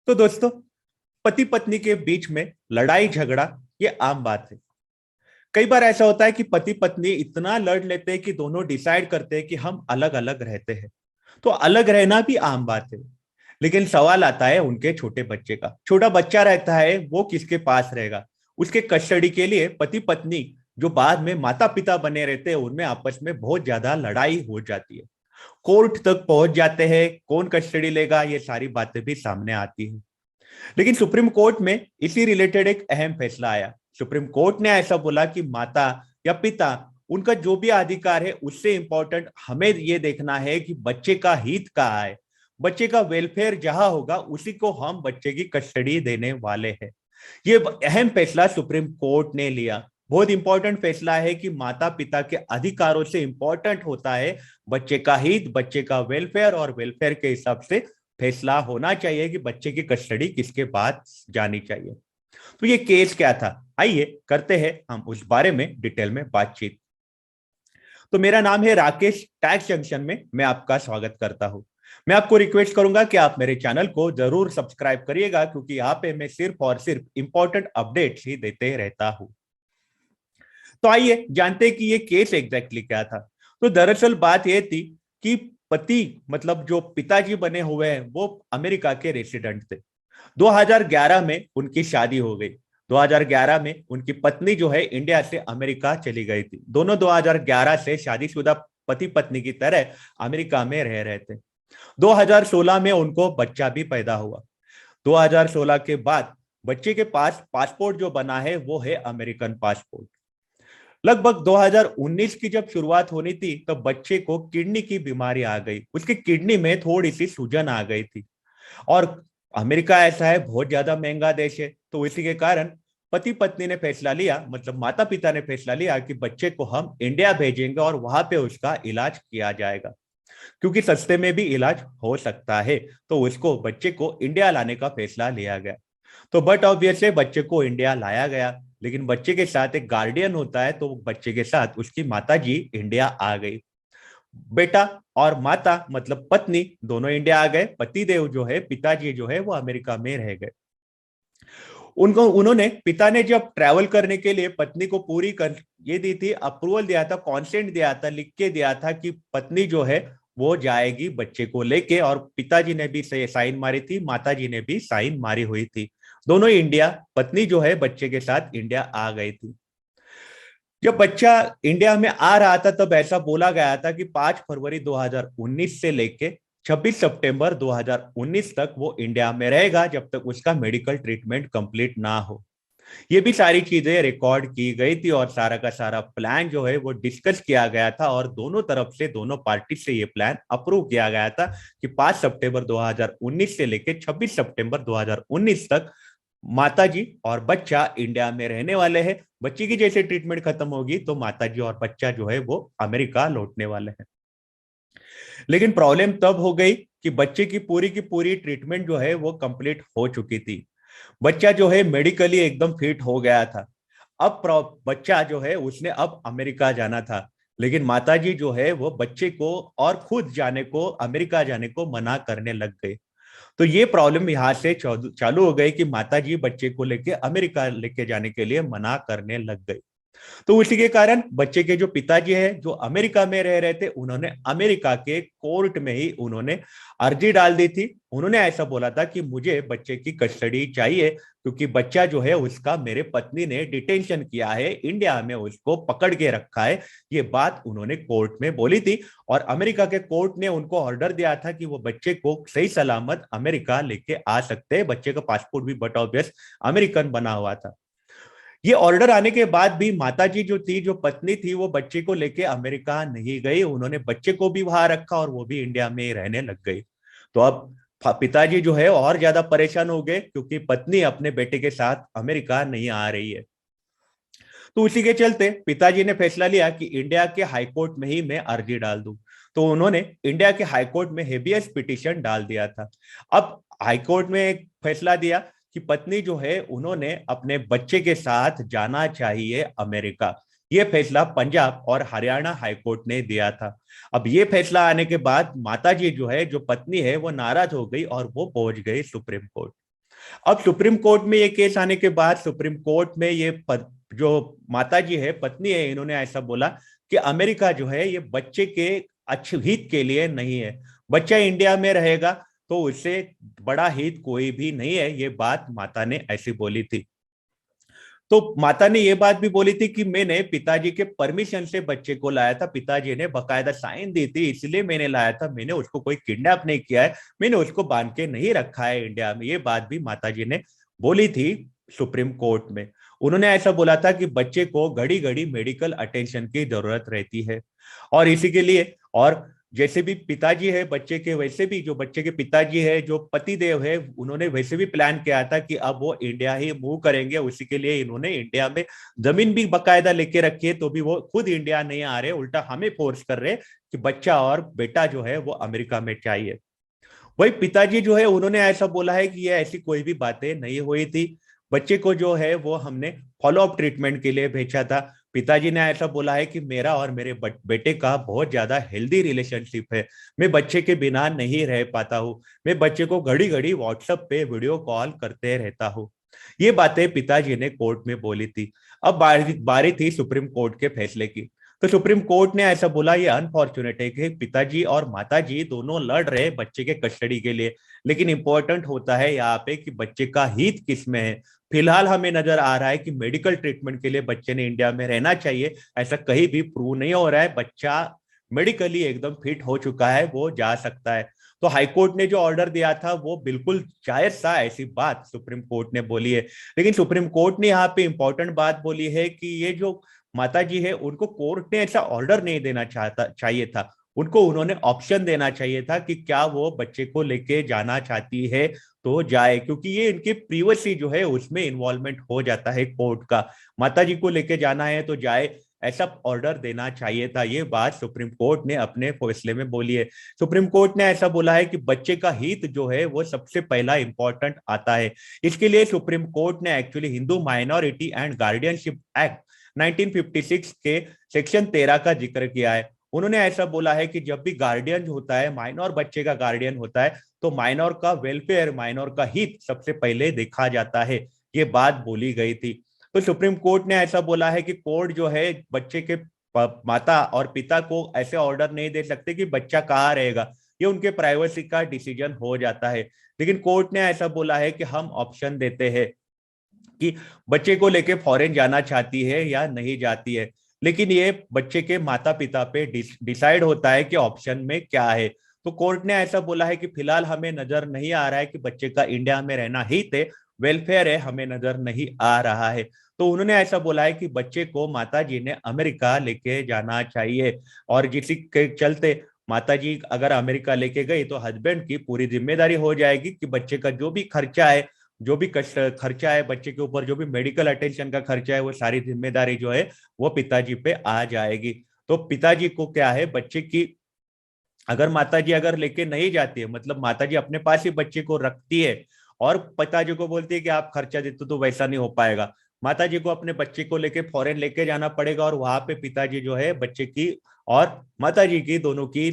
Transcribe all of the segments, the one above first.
तो दोस्तों, पति पत्नी के बीच में लड़ाई झगड़ा ये आम बात है। कई बार ऐसा होता है कि पति पत्नी इतना लड़ लेते हैं कि दोनों डिसाइड करते हैं कि हम अलग अलग रहते हैं। तो अलग रहना भी आम बात है। लेकिन सवाल आता है उनके छोटे बच्चे का। छोटा बच्चा रहता है, वो किसके पास रहेगा? उसके कस्टडी के लिए पति पत्नी जो बाद में माता पिता बने रहते हैं, उनमें आपस में बहुत ज्यादा लड़ाई हो जाती है। कोर्ट तक पहुंच जाते हैं, कौन कस्टडी लेगा, ये सारी बातें भी सामने आती है। लेकिन सुप्रीम कोर्ट में इसी रिलेटेड एक अहम फैसला आया। सुप्रीम कोर्ट ने ऐसा बोला कि माता या पिता, उनका जो भी अधिकार है, उससे इंपॉर्टेंट हमें ये देखना है कि बच्चे का हित कहाँ है। बच्चे का वेलफेयर जहां होगा, उसी को हम बच्चे की कस्टडी देने वाले हैं। ये अहम फैसला सुप्रीम कोर्ट ने लिया। बहुत इंपॉर्टेंट फैसला है कि माता पिता के अधिकारों से इंपॉर्टेंट होता है बच्चे का हित, बच्चे का वेलफेयर, और वेलफेयर के हिसाब से फैसला होना चाहिए कि बच्चे की कस्टडी किसके पास जानी चाहिए। तो ये केस क्या था, आइए करते हैं हम उस बारे में डिटेल में बातचीत। तो मेरा नाम है राकेश, टैक्स जंक्शन में मैं आपका स्वागत करता हूं। मैं आपको रिक्वेस्ट करूंगा कि आप मेरे चैनल को जरूर सब्सक्राइब करिएगा, क्योंकि यहाँ पे मैं सिर्फ और सिर्फ इंपॉर्टेंट अपडेट्स ही देते रहता हूं। तो आइए जानते हैं कि ये केस एग्जैक्टली क्या था। तो दरअसल बात यह थी कि पति, मतलब जो पिताजी बने हुए हैं, वो अमेरिका के रेसिडेंट थे। 2011 में उनकी शादी हो गई। 2011 में उनकी पत्नी जो है इंडिया से अमेरिका चली गई थी। दोनों 2011 से शादीशुदा पति पत्नी की तरह अमेरिका में रह रहे थे। 2016 में उनको बच्चा भी पैदा हुआ। 2016 के बाद बच्चे के पास पासपोर्ट जो बना है, वो है अमेरिकन पासपोर्ट। लगभग 2019 की जब शुरुआत होनी थी, तब बच्चे को किडनी की बीमारी आ गई। उसकी किडनी में थोड़ी सी सूजन आ गई थी। और अमेरिका ऐसा है, बहुत ज्यादा महंगा देश है, तो इसी के कारण पति पत्नी ने फैसला लिया, मतलब माता पिता ने फैसला लिया कि बच्चे को हम इंडिया भेजेंगे और वहां पे उसका इलाज किया जाएगा, क्योंकि सस्ते में भी इलाज हो सकता है। तो उसको, बच्चे को इंडिया लाने का फैसला लिया गया। तो बट ऑब्वियसली बच्चे को इंडिया लाया गया, लेकिन बच्चे के साथ एक गार्डियन होता है, तो बच्चे के साथ उसकी माता जी इंडिया आ गई। बेटा और माता, मतलब पत्नी, दोनों इंडिया आ गए। पति देव जो है, पिताजी जो है, वो अमेरिका में रह गए। उनको, उन्होंने, पिता ने जब ट्रैवल करने के लिए पत्नी को पूरी कर ये दी थी, अप्रूवल दिया था, कॉन्सेंट दिया था, लिख के दिया था कि पत्नी जो है वो जाएगी बच्चे को लेके। और पिताजी ने भी साइन मारी थी, माताजी ने भी साइन मारी हुई थी। दोनों इंडिया, पत्नी जो है बच्चे के साथ इंडिया आ गई थी। जब बच्चा इंडिया में आ रहा था, तब ऐसा बोला गया था कि 5 फरवरी 2019 से लेके 26 सितंबर 2019 तक वो इंडिया में रहेगा, जब तक उसका मेडिकल ट्रीटमेंट कंप्लीट ना हो। ये भी सारी चीजें रिकॉर्ड की गई थी, और सारा का सारा प्लान जो है वो डिस्कस किया गया था, और दोनों तरफ से, दोनों पार्टी से ये प्लान अप्रूव किया गया था कि 5 सितंबर 2019 से लेकर 26 सितंबर 2019 तक माताजी और बच्चा इंडिया में रहने वाले हैं। बच्ची की जैसे ट्रीटमेंट खत्म होगी, तो माताजी और बच्चा जो है वो अमेरिका लौटने वाले हैं। लेकिन प्रॉब्लम तब हो गई कि बच्चे की पूरी ट्रीटमेंट जो है वो कंप्लीट हो चुकी थी। बच्चा जो है मेडिकली एकदम फिट हो गया था। अब बच्चा जो है, उसने अब अमेरिका जाना था। लेकिन माताजी जो है वो बच्चे को और खुद जाने को, अमेरिका जाने को मना करने लग गए। तो ये प्रॉब्लम यहाँ से चालू हो गई कि माताजी बच्चे को लेके अमेरिका लेके जाने के लिए मना करने लग गई। तो उसी के कारण बच्चे के जो पिताजी है, जो अमेरिका में रह रहे थे, उन्होंने अमेरिका के कोर्ट में ही उन्होंने अर्जी डाल दी थी। उन्होंने ऐसा बोला था कि मुझे बच्चे की कस्टडी चाहिए, क्योंकि बच्चा जो है उसका मेरे पत्नी ने डिटेंशन किया है, इंडिया में उसको पकड़ के रखा है। ये बात उन्होंने कोर्ट में बोली थी। और अमेरिका के कोर्ट ने उनको ऑर्डर दिया था कि वो बच्चे को सही सलामत अमेरिका लेके आ सकते हैं। बच्चे का पासपोर्ट भी बट ऑब्वियस अमेरिकन बना हुआ था। ये ऑर्डर आने के बाद भी माताजी जो थी, जो पत्नी थी, वो बच्चे को लेके अमेरिका नहीं गई। उन्होंने बच्चे को भी वहां रखा, और वो भी इंडिया में रहने लग गई। तो अब पिताजी जो है और ज्यादा परेशान हो गए, क्योंकि पत्नी अपने बेटे के साथ अमेरिका नहीं आ रही है। तो उसी के चलते पिताजी ने फैसला लिया कि इंडिया के हाईकोर्ट में ही मैं अर्जी डाल दूं। तो उन्होंने इंडिया के हाईकोर्ट में हेबियस पिटीशन डाल दिया था। अब हाईकोर्ट में एक फैसला दिया कि पत्नी जो है, उन्होंने अपने बच्चे के साथ जाना चाहिए अमेरिका। ये फैसला पंजाब और हरियाणा हाईकोर्ट ने दिया था। अब ये फैसला आने के बाद माताजी जो है, जो पत्नी है, वो नाराज हो गई और वो पहुंच गई सुप्रीम कोर्ट। अब सुप्रीम कोर्ट में ये केस आने के बाद सुप्रीम कोर्ट में जो माता जी है, पत्नी है, इन्होंने ऐसा बोला कि अमेरिका जो है ये बच्चे के अच्छे हित के लिए नहीं है। बच्चा इंडिया में रहेगा तो उससे बड़ा हित कोई भी नहीं है, ये बात माता ने ऐसी बोली थी। तो माता ने ये बात भी बोली थी कि मैंने पिताजी के परमिशन से बच्चे को लाया था, पिताजी ने बकायदा साइन दी थी, इसलिए मैंने लाया था, मैंने उसको कोई किडनैप नहीं किया है, मैंने उसको बांध के नहीं रखा है इंडिया में। ये बात भी माता जी ने बोली थी सुप्रीम कोर्ट में। उन्होंने ऐसा बोला था कि बच्चे को घड़ी घड़ी मेडिकल अटेंशन की जरूरत रहती है और इसी के लिए, और जैसे भी पिताजी है बच्चे के, वैसे भी जो बच्चे के पिताजी है, जो पति देव है, उन्होंने वैसे भी प्लान किया था कि अब वो इंडिया ही मूव करेंगे। उसी के लिए इन्होंने इंडिया में जमीन भी बकायदा लेके रखी है, तो भी वो खुद इंडिया नहीं आ रहे, उल्टा हमें फोर्स कर रहे कि बच्चा और बेटा जो है वो अमेरिका में चाहिए। वही पिताजी जो है उन्होंने ऐसा बोला है कि ये ऐसी कोई भी बातें नहीं हुई थी। बच्चे को जो है वो हमने फॉलो अप ट्रीटमेंट के लिए भेजा था। पिताजी ने ऐसा बोला है कि मेरा और मेरे बेटे का बहुत ज्यादा हेल्दी रिलेशनशिप है, मैं बच्चे के बिना नहीं रह पाता हूँ, मैं बच्चे को घड़ी घड़ी व्हाट्सएप पे वीडियो कॉल करते रहता हूँ। ये बातें पिताजी ने कोर्ट में बोली थी। अब बारी थी सुप्रीम कोर्ट के फैसले की। तो सुप्रीम कोर्ट ने ऐसा बोला ये अनफॉर्चुनेट है कि पिताजी और माताजी दोनों लड़ रहे बच्चे के कस्टडी के लिए, लेकिन इंपॉर्टेंट होता है यहाँ पे कि बच्चे का हित किस में है। फिलहाल हमें नजर आ रहा है कि मेडिकल ट्रीटमेंट के लिए बच्चे ने इंडिया में रहना चाहिए, ऐसा कहीं भी प्रूव नहीं हो रहा है। बच्चा मेडिकली एकदम फिट हो चुका है, वो जा सकता है। तो हाईकोर्ट ने जो ऑर्डर दिया था वो बिल्कुल जायज सा, ऐसी बात सुप्रीम कोर्ट ने बोली है। लेकिन सुप्रीम कोर्ट ने यहाँ पे इंपॉर्टेंट बात बोली है कि ये जो माता जी है उनको कोर्ट ने ऐसा ऑर्डर नहीं देना चाहिए था, उनको उन्होंने ऑप्शन देना चाहिए था कि क्या वो बच्चे को लेके जाना चाहती है तो जाए, क्योंकि ये इनकी प्रीवेसी जो है उसमें इन्वॉल्वमेंट हो जाता है कोर्ट का। माता जी को लेके जाना है तो जाए, ऐसा ऑर्डर देना चाहिए था। ये बात सुप्रीम कोर्ट ने अपने फैसले में बोली है। सुप्रीम कोर्ट ने ऐसा बोला है कि बच्चे का हित जो है वो सबसे पहला इंपॉर्टेंट आता है। इसके लिए सुप्रीम कोर्ट ने actually Hindu minority and guardianship act 1956 के सेक्शन 13 का जिक्र किया है। उन्होंने ऐसा बोला है कि जब भी गार्डियन होता है, माइनॉर बच्चे का गार्डियन होता है, तो माइनॉर का वेलफेयर, माइनॉर का हित सबसे पहले देखा जाता है। ये बात बोली गई थी। तो सुप्रीम कोर्ट ने ऐसा बोला है कि कोर्ट जो है बच्चे के माता और पिता को ऐसे ऑर्डर नहीं दे सकते कि बच्चा कहाँ रहेगा, ये उनके प्राइवेसी का डिसीजन हो जाता है। लेकिन कोर्ट ने ऐसा बोला है कि हम ऑप्शन देते हैं कि बच्चे को लेके फॉरेन जाना चाहती है या नहीं जाती है, लेकिन ये बच्चे के माता पिता पे डिसाइड होता है कि ऑप्शन में क्या है। तो कोर्ट ने ऐसा बोला है कि फिलहाल हमें नजर नहीं आ रहा है कि बच्चे का इंडिया में रहना ही थे वेलफेयर है, हमें नजर नहीं आ रहा है। तो उन्होंने ऐसा बोला है कि बच्चे को माता जी ने अमेरिका लेके जाना चाहिए, और जिसी के चलते माता जी अगर अमेरिका लेके गई तो हस्बैंड की पूरी जिम्मेदारी हो जाएगी कि बच्चे का जो भी खर्चा है, जो भी खर्चा है बच्चे के ऊपर, जो भी मेडिकल अटेंशन का खर्चा है, वो सारी जिम्मेदारी जो है वो पिताजी पे आ जाएगी। तो पिताजी को क्या है, बच्चे की अगर माताजी अगर लेके नहीं जाती है, मतलब माताजी अपने पास ही बच्चे को रखती है और पिताजी को बोलती है कि आप खर्चा देते तो वैसा नहीं हो पाएगा, माताजी को अपने बच्चे को लेके फॉरेन लेके जाना पड़ेगा, और वहां पे पिताजी जो है बच्चे की और माताजी की दोनों की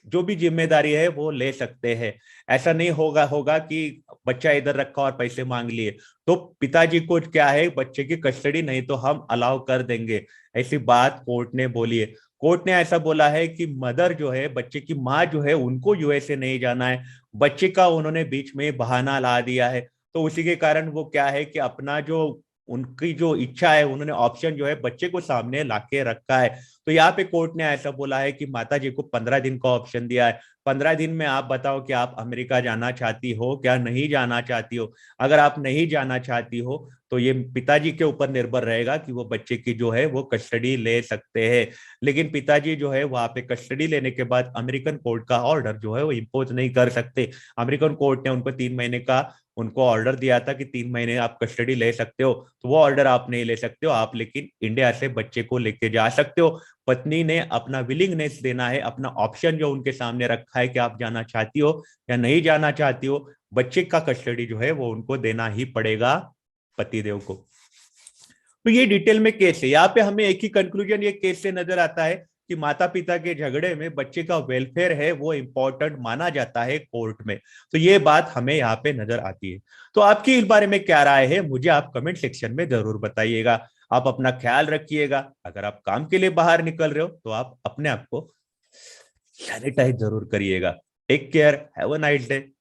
जो भी जिम्मेदारी है वो ले सकते हैं। ऐसा नहीं होगा कि बच्चा इधर रखा और पैसे मांग लिए, तो पिताजी को क्या है, बच्चे की कस्टडी नहीं तो हम अलाउ कर देंगे, ऐसी बात कोर्ट ने बोली है। कोर्ट ने ऐसा बोला है कि मदर जो है, बच्चे की माँ जो है, उनको यूएसए नहीं जाना है, बच्चे का उन्होंने बीच में बहाना ला दिया है। तो उसी के कारण वो क्या है कि अपना जो उनकी जो इच्छा है, उन्होंने ऑप्शन जो है बच्चे को सामने लाके रखा है। तो यहाँ पे कोर्ट ने ऐसा बोला है कि माता जी को 15 दिन का ऑप्शन दिया है, 15 दिन में आप बताओ कि आप अमेरिका जाना चाहती हो क्या नहीं जाना चाहती हो। अगर आप नहीं जाना चाहती हो तो ये पिताजी के ऊपर निर्भर रहेगा कि वो बच्चे की जो है वो कस्टडी ले सकते हैं। लेकिन पिताजी जो है वहां पे कस्टडी लेने के बाद अमेरिकन कोर्ट का ऑर्डर जो है वो इम्पोज नहीं कर सकते। अमेरिकन कोर्ट ने उनको 3 महीने का उनको ऑर्डर दिया था कि 3 महीने आप कस्टडी ले सकते हो, तो वो ऑर्डर आप नहीं ले सकते हो आप, लेकिन इंडिया से बच्चे को लेके जा सकते हो। पत्नी ने अपना विलिंगनेस देना है, अपना ऑप्शन जो उनके सामने रखा है कि आप जाना चाहती हो या नहीं जाना चाहती हो, बच्चे का कस्टडी जो है वो उनको देना ही पड़ेगा पतिदेव को। तो ये डिटेल में केस है। यहाँ पे हमें एक ही कंक्लूजन ये केस से नजर आता है कि माता पिता के झगड़े में बच्चे का वेलफेयर है वो इंपॉर्टेंट माना जाता है कोर्ट में। तो ये बात हमें यहाँ पे नजर आती है। तो आपकी इस बारे में क्या राय है, मुझे आप कमेंट सेक्शन में जरूर बताइएगा। आप अपना ख्याल रखिएगा। अगर आप काम के लिए बाहर निकल रहे हो तो आप अपने आप को सैनिटाइज जरूर करिएगा। Take care, have a nice day.